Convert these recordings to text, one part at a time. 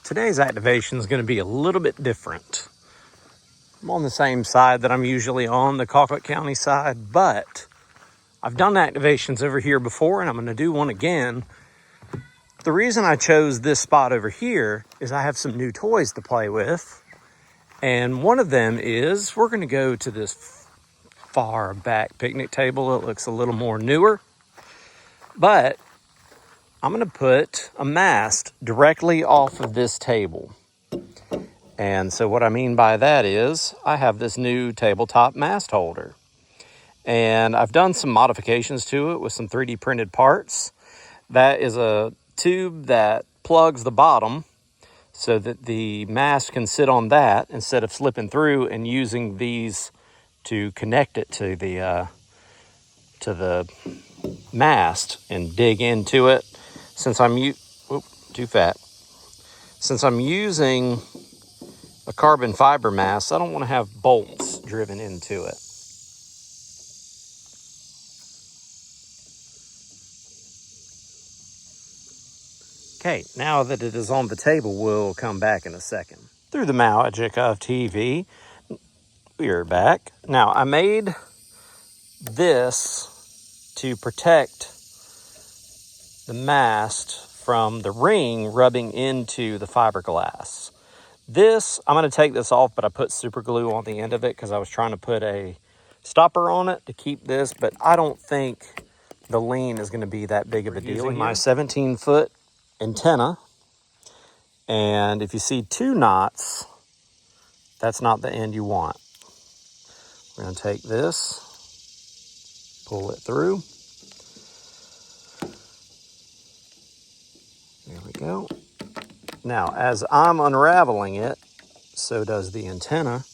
Today's activation is going to be a little bit different. I'm on the same side that I'm usually on, the Colquitt County side, but I've done activations over here before and I'm going to do one again. The reason I chose this spot over here is I have some new toys to play with. And one of them is we're going to go to this far back picnic table. It looks a little more newer, but I'm going to put a mast directly off of this table. And so what I mean by that is I have this new tabletop mast holder. And I've done some modifications to it with some 3D printed parts. That is a tube that plugs the bottom so that the mast can sit on that instead of slipping through and using these to connect it to the mast and dig into it. Since I'm Since I'm using a carbon fiber mast, I don't want to have bolts driven into it. Okay, now that it is on the table, we'll come back in a second. Through the magic of TV, we are back. Now, I made this to protect the mast from the ring rubbing into the fiberglass. This, I'm going to take this off, but I put super glue on the end of it because I was trying to put a stopper on it to keep this, but I don't think the lean is going to be that big of a deal. Using my 17-foot antenna, and if you see 2 knots, that's not the end you want. We're going to take this, pull it through. There we go. Now, as I'm unraveling it, so does the antenna.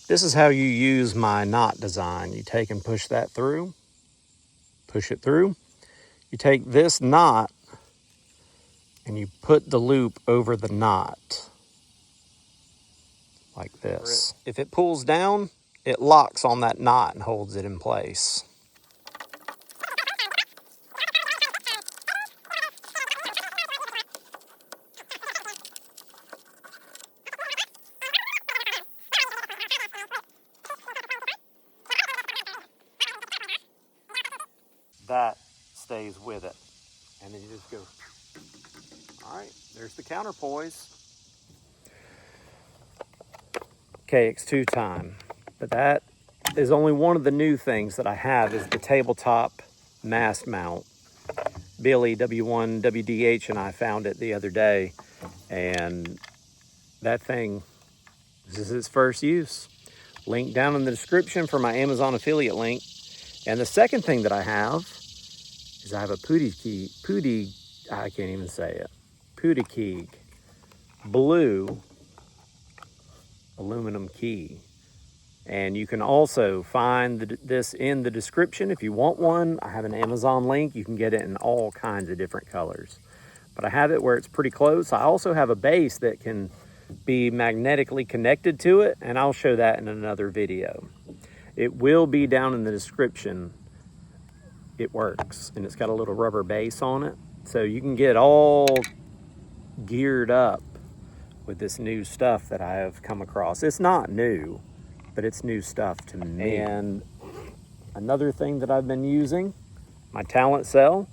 This is how you use my knot design. You take and push that through, push it through. You take this knot and you put the loop over the knot like this. If it pulls down, it locks on that knot and holds it in place. That stays with it. And then you just go. All right, there's the counterpoise. KX2 time. But that is only one of the new things that I have is the Tabletop Mast Mount. Billy W1WDH and I found it the other day, and that thing, this is its first use. Link down in the description for my Amazon affiliate link. And the second thing that I have is I have a POTA blue aluminum key. And you can also find this in the description if you want one. I have an Amazon link. You can get it in all kinds of different colors. But I have it where it's pretty close. I also have a base that can be magnetically connected to it, and I'll show that in another video. It will be down in the description. It works, and it's got a little rubber base on it. So you can get all geared up with this new stuff that I have come across. It's not new, but it's new stuff to me. And another thing that I've been using, my talent cell,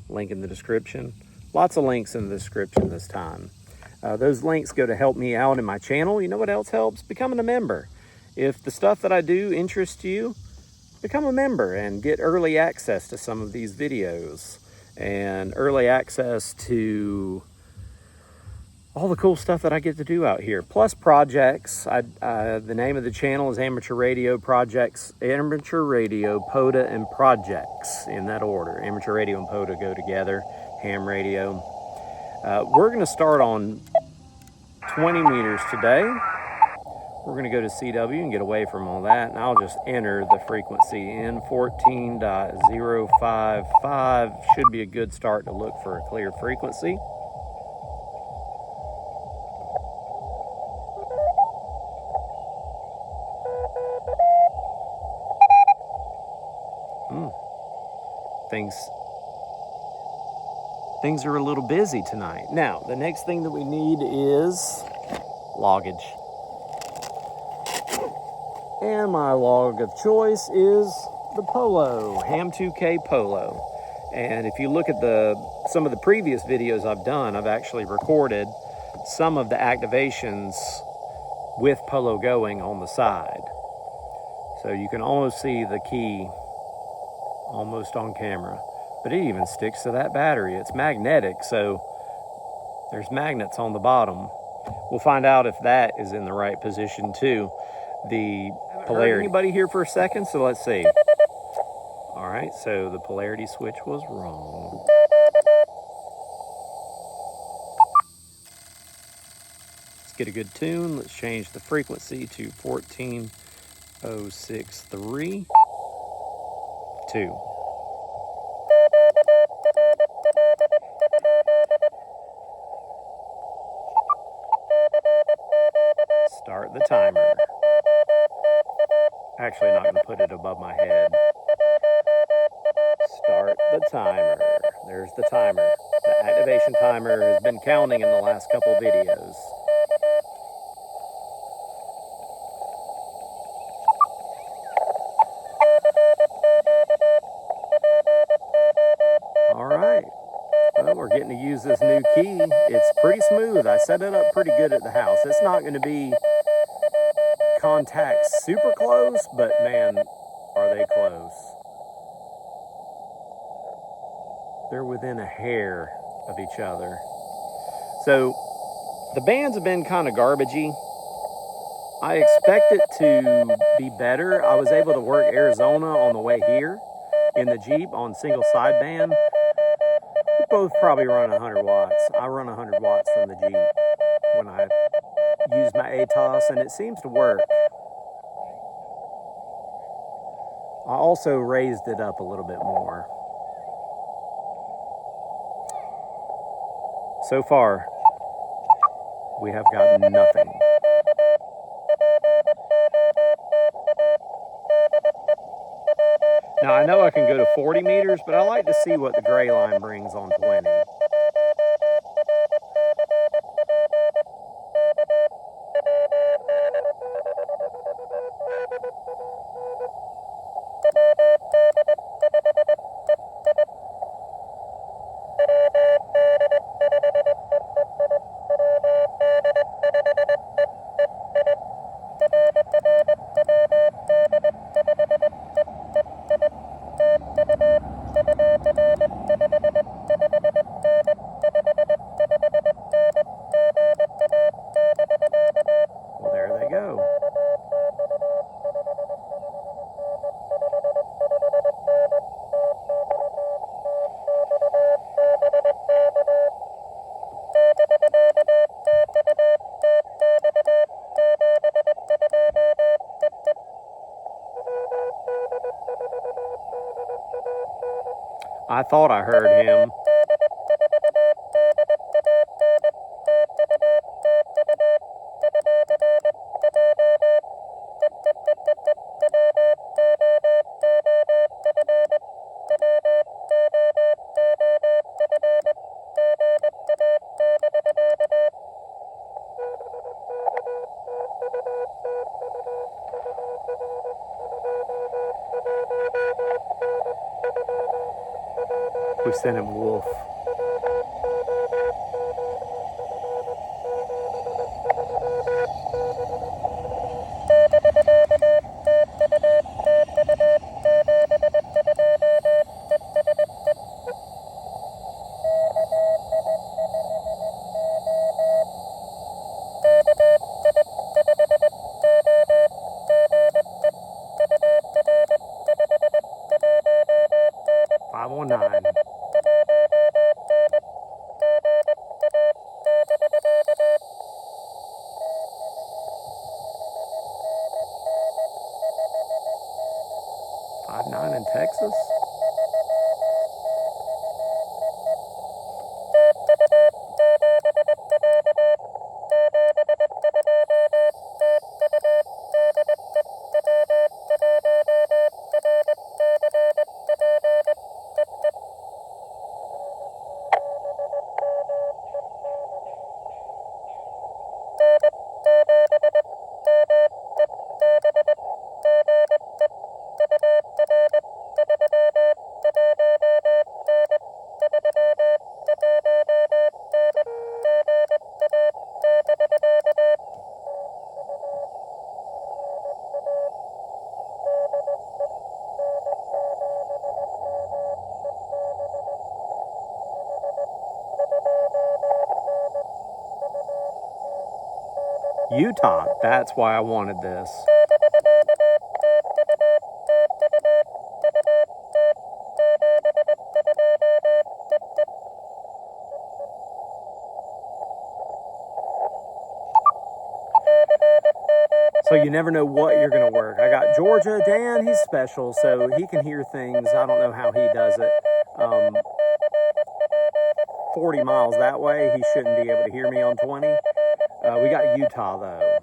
link in the description. Lots of links in the description this time. Those links go to help me out in my channel. You know what else helps? Becoming a member. If the stuff that I do interests you, become a member and get early access to some of these videos and early access to all the cool stuff that I get to do out here, plus projects. The name of the channel is Amateur Radio Projects, Amateur Radio, POTA, and Projects, in that order. Amateur Radio and POTA go together, ham radio. We're going to start on 20 meters today. We're going to go to CW and get away from all that, and I'll just enter the frequency in 14.055. Should be a good start to look for a clear frequency. Things things are a little busy tonight. Now, the next thing that we need is loggage. And my log of choice is the Polo, Ham 2K Polo. And if you look at some of the previous videos I've done, I've actually recorded some of the activations with Polo going on the side. So you can almost see the key almost on camera. But it even sticks to that battery. It's magnetic, so there's magnets on the bottom. We'll find out if that is in the right position too. The polarity. Anybody here for a second? So let's see. All right, so the polarity switch was wrong. Let's get a good tune. Let's change the frequency to 14.063. 2. Start the timer. Actually, not going to put it above my head. Start the timer. There's the timer. The activation timer has been counting in the last couple videos. All right. Well, we're getting to use this new key. It's pretty smooth. I set it up pretty good at the house. It's not going to be contact super close, but man, are they close. They're within a hair of each other. So the bands have been kind of garbagey. I expect it to be better. I was able to work Arizona on the way here in the Jeep on single sideband. We both probably run 100 watts. I run 100 watts from the Jeep when I use my ATOS, and it seems to work. I also raised it up a little bit more. So far, we have got nothing. Now, I know I can go to 40 meters, but I like to see what the gray line brings on 20. Well, there they go. I thought I heard him. We sent him wolf. $519. Utah, that's why I wanted this. So you never know what you're gonna work. I got Georgia. Dan, he's special, so he can hear things. I don't know how he does it. 40 miles that way, he shouldn't be able to hear me on 20. We got Utah though.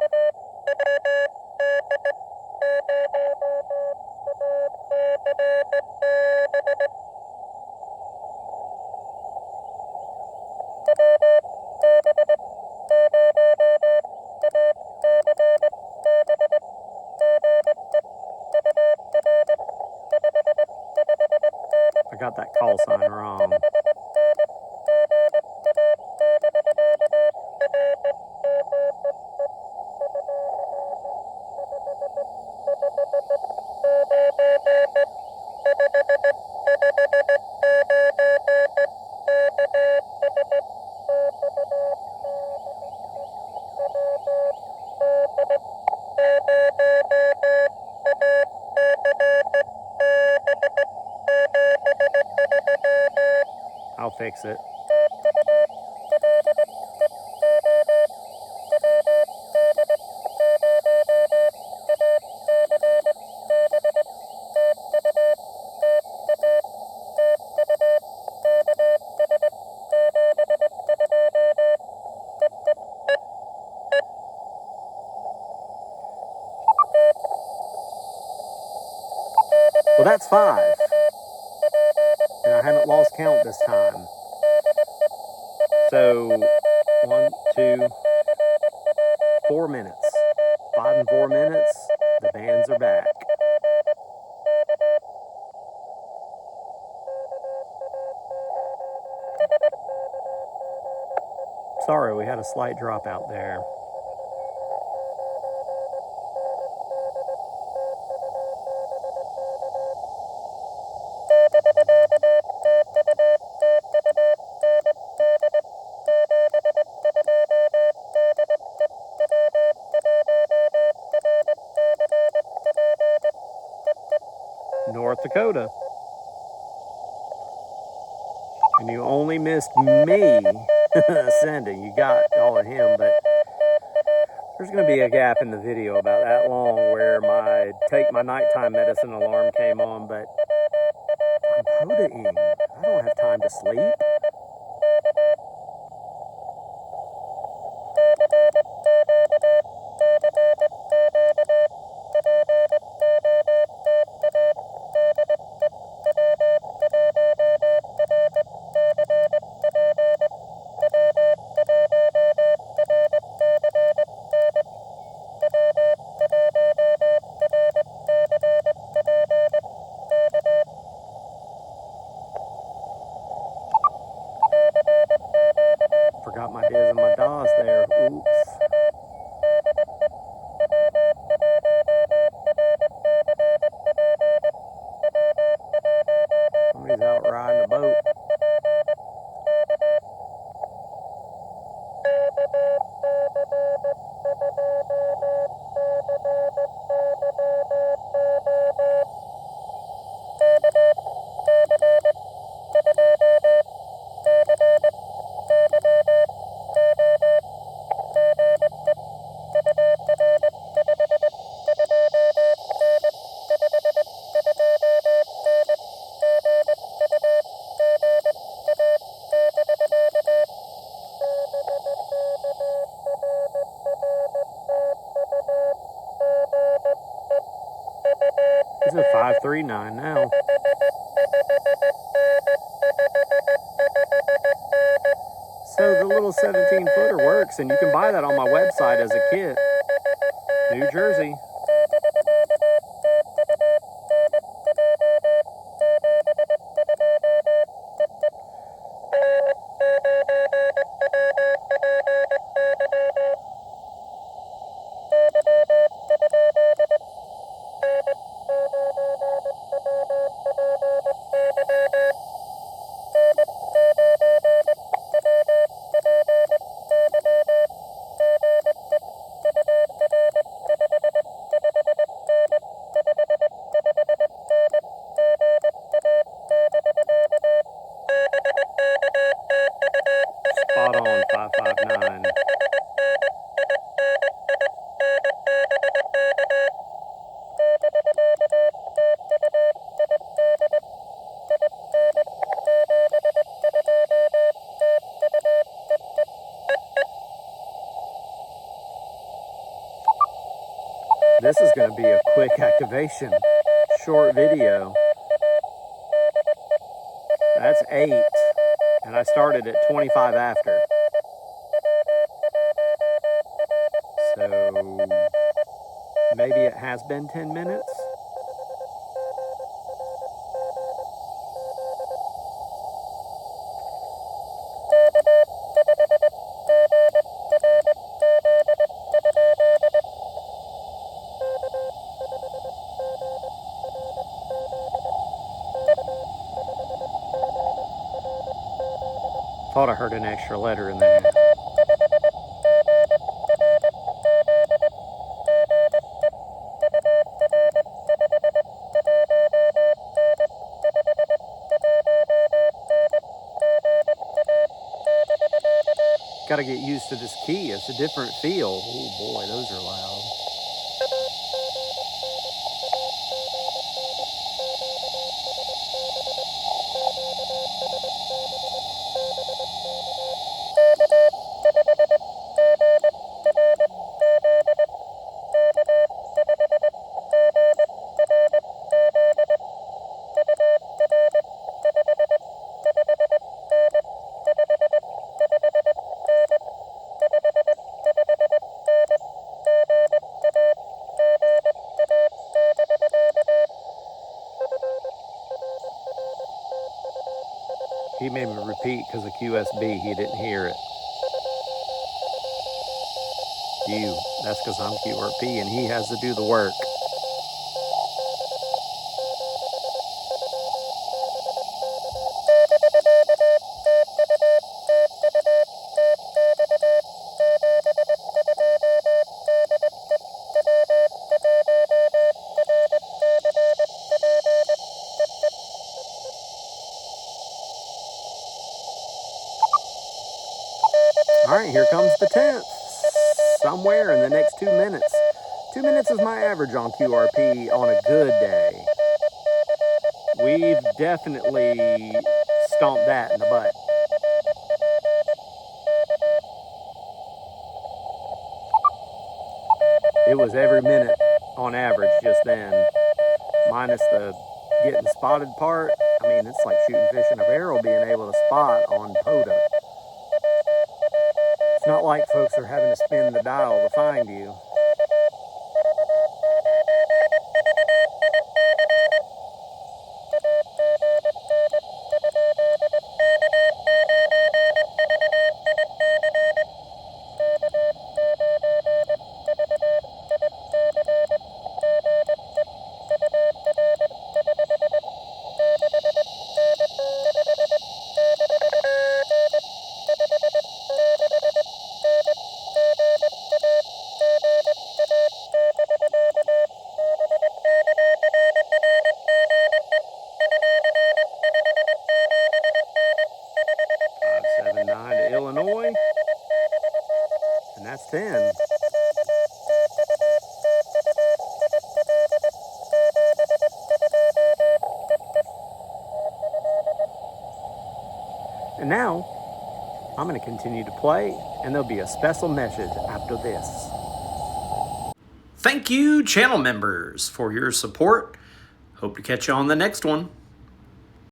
I got that call sign wrong. I'll fix it. Well, that's 5. And I haven't lost count this time. So, 1, 2, 4 minutes. 5 and 4 minutes, the bands are back. Sorry, we had a slight dropout there. North Dakota. And you only missed me sending. You got all of him, but there's going to be a gap in the video about that long where my take my nighttime medicine alarm came on, but I'm POTA-ing. I don't have time to sleep. Forgot my diz and my das there. Oops. Somebody's out riding a boat. It's a 539 now. So the little 17-footer works, and you can buy that on my website as a kit. New Jersey. fun. This is going to be a quick activation, short video. That's 8, and I started at 25 after. So maybe it has been 10 minutes. Thought I heard an extra letter in there. Got to get used to this key. It's a different feel. Oh boy, those are loud. He made me repeat because of QSB. He didn't hear it. That's because I'm QRP and he has to do the work. All right, here comes the 10th. Somewhere in the next 2 minutes. 2 minutes is my average on QRP on a good day. We've definitely stomped that in the butt. It was every minute on average just then, minus the getting spotted part. I mean, it's like shooting fish in a barrel being able to spot on POTA. It's not like folks are having to spin the dial to find you. Illinois, and that's 10. And now, I'm going to continue to play, and there'll be a special message after this. Thank you, channel members, for your support. Hope to catch you on the next one.